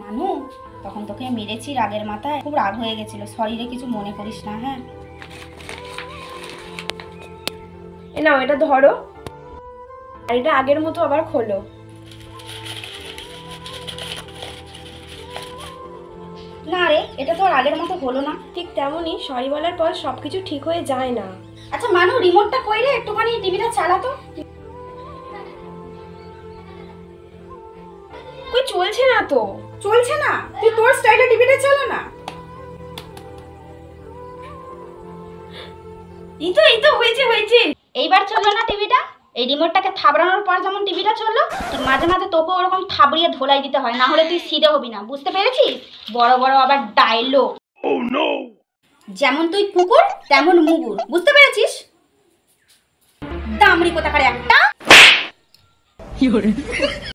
মানু, তখন তোকে মেরেছি রাগের মাথায়, খুব রাগ হয়ে গেছিল। সরি রে, কিছু মনে করিস না। হ্যাঁ, এ নাও, এটা ধরো আর এটা আগের মতো আবার খোলো। না রে, এটা তো আর আগের মতো হলো না। ঠিক তেমনই সরি বলার পর সবকিছু ঠিক হয়ে যায় না। আচ্ছা মানু, রিমোটটা কই রে? একটুখানি টিভিটা চালাতো। কই, চলছে না তো। চলছে না? তুই তোর স্টাইলে টিভিটা চালা না। এই তো হয়েছে হয়েছে। এইবার চললো না টিভিটা? এই রিমোটটাকে থাবড়ানোর পর যেমন টিভিটা চললো, ঠিক মাঝে মাঝে তোকে ওরকম থাবড়িয়ে ধোলাই দিতে হয়, না হলে তুই সিধে হবি না। বুঝতে পেরেছিস? বড় বড় আবার ডায়লগ। যেমন তুই কুকুর তেমন মুগুর। বুঝতে পেরেছিস? দামড়ি কোথাকার একটা।